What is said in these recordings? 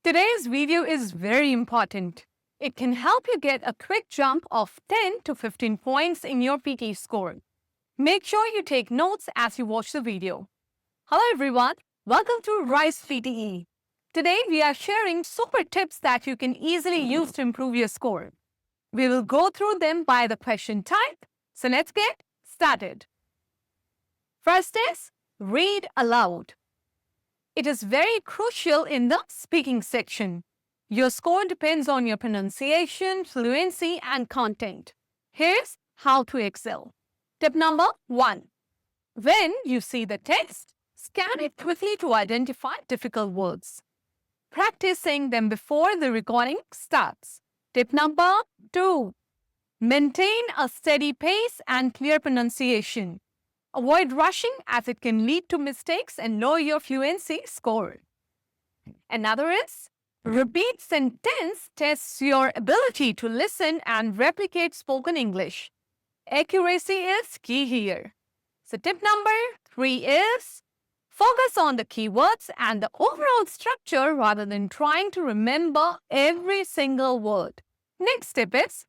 Today's video is very important. It can help you get a quick jump of 10 to 15 points in your PTE score. Make sure you take notes as you watch the video. Hello everyone, welcome to Rise PTE. Today we are sharing super tips that you can easily use to improve your score. We will go through them by the question type. So let's get started. First is read aloud. It is very crucial in the speaking section. Your score depends on your pronunciation, fluency, and content. Here's how to excel. Tip number 1. When you see the text, scan it quickly to identify difficult words. Practice saying them before the recording starts. Tip number 2. Maintain a steady pace and clear pronunciation. Avoid rushing as it can lead to mistakes and lower your fluency score. Another is repeat sentence tests your ability to listen and replicate spoken English. Accuracy is key here. So tip number 3 is focus on the keywords and the overall structure rather than trying to remember every single word. Next tip is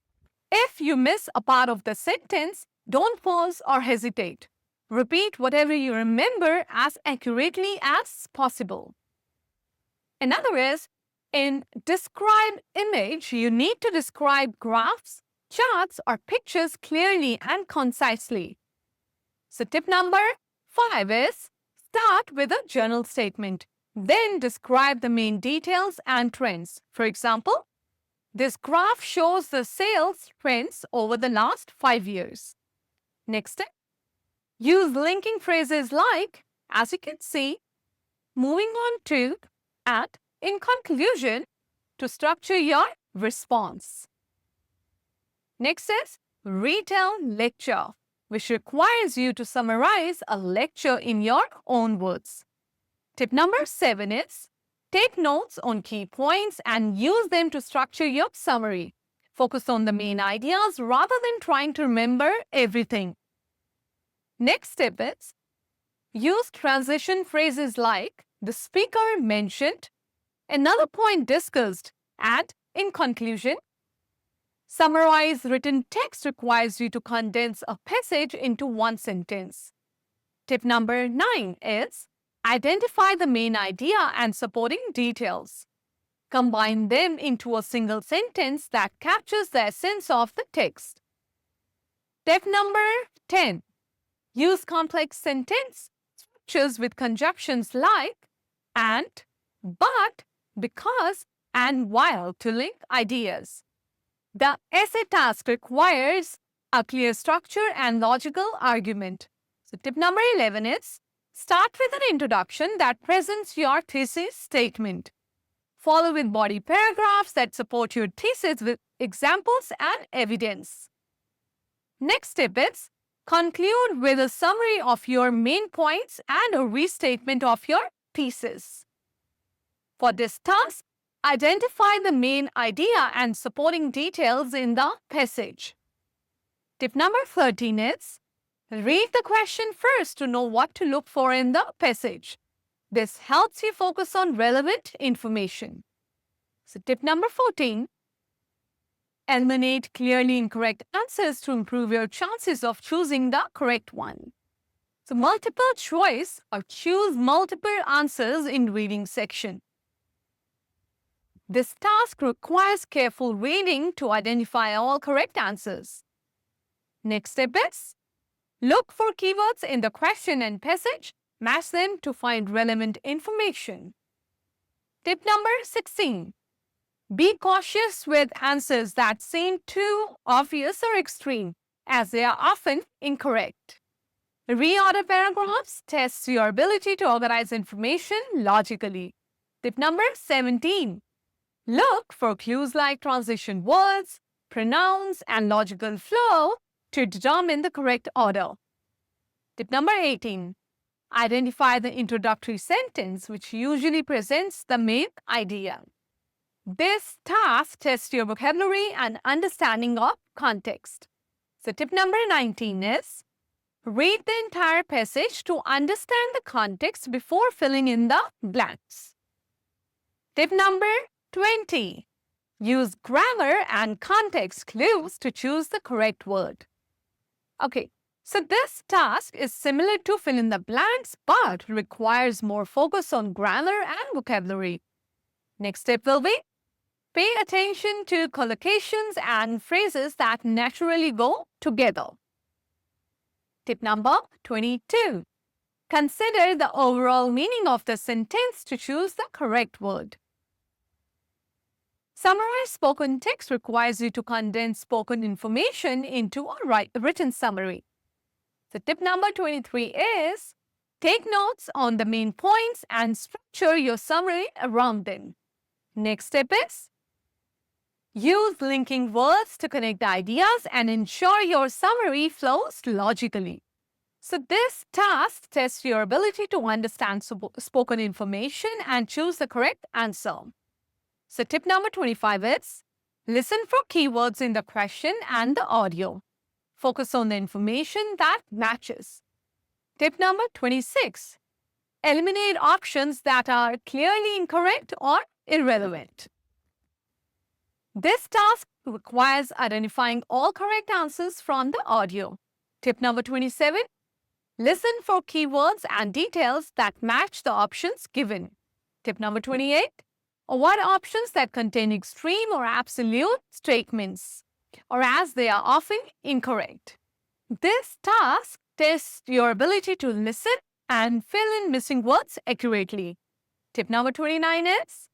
if you miss a part of the sentence, don't pause or hesitate. Repeat whatever you remember as accurately as possible. Another is, in describe image, you need to describe graphs, charts, or pictures clearly and concisely. So tip number 5 is, start with a general statement. Then describe the main details and trends. For example, this graph shows the sales trends over the last 5 years. Next step. Use linking phrases like, as you can see, moving on to, at, in conclusion, to structure your response. Next is Retell lecture, which requires you to summarize a lecture in your own words. Tip number 7 is take notes on key points and use them to structure your summary. Focus on the main ideas rather than trying to remember everything. Next step is use transition phrases like the speaker mentioned, another point discussed, and in conclusion. Summarize written text requires you to condense a passage into one sentence. Tip number 9 is identify the main idea and supporting details. Combine them into a single sentence that captures the essence of the text. Tip number 10. Use complex sentence structures with conjunctions like and, but, because, and while to link ideas. The essay task requires a clear structure and logical argument. So tip number 11 is start with an introduction that presents your thesis statement. Follow with body paragraphs that support your thesis with examples and evidence. Next tip is conclude with a summary of your main points and a restatement of your thesis. For this task, identify the main idea and supporting details in the passage. Tip number 13 is read the question first to know what to look for in the passage. This helps you focus on relevant information. So tip number 14, eliminate clearly incorrect answers to improve your chances of choosing the correct one. So multiple choice or choose multiple answers in reading section. This task requires careful reading to identify all correct answers. Next step is look for keywords in the question and passage, match them to find relevant information. Tip number 16. Be cautious with answers that seem too obvious or extreme, as they are often incorrect. Reorder paragraphs tests your ability to organize information logically. Tip number 17. Look for clues like transition words, pronouns, and logical flow to determine the correct order. Tip number 18. Identify the introductory sentence, which usually presents the main idea. This task tests your vocabulary and understanding of context. So tip number 19 is read the entire passage to understand the context before filling in the blanks. Tip number 20. Use grammar and context clues to choose the correct word. Okay, so this task is similar to fill in the blanks but requires more focus on grammar and vocabulary. Next tip will be pay attention to collocations and phrases that naturally go together. Tip number 22. Consider the overall meaning of the sentence to choose the correct word. Summarized spoken text requires you to condense spoken information into a written summary. So tip number 23 is take notes on the main points and structure your summary around them. Next step is use linking words to connect ideas and ensure your summary flows logically. So this task tests your ability to understand spoken information and choose the correct answer. So tip number 25 is listen for keywords in the question and the audio. Focus on the information that matches. Tip number 26. Eliminate options that are clearly incorrect or irrelevant. This task requires identifying all correct answers from the audio. Tip number 27. Listen for keywords and details that match the options given. Tip number 28. Avoid options that contain extreme or absolute statements, or as they are often incorrect. This task tests your ability to listen and fill in missing words accurately. Tip number 29 is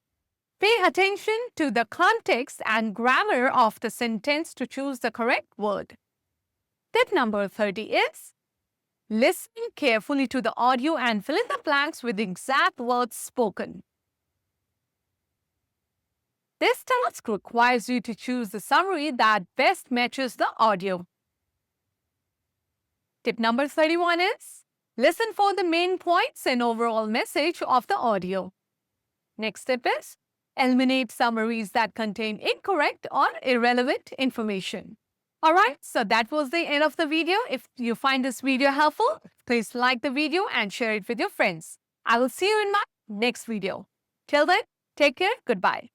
pay attention to the context and grammar of the sentence to choose the correct word. Tip number 30 is listen carefully to the audio and fill in the blanks with the exact words spoken. This task requires you to choose the summary that best matches the audio. Tip number 31 is listen for the main points and overall message of the audio. Next tip is eliminate summaries that contain incorrect or irrelevant information. Alright, so that was the end of the video. If you find this video helpful, please like the video and share it with your friends. I will see you in my next video. Till then, take care. Goodbye.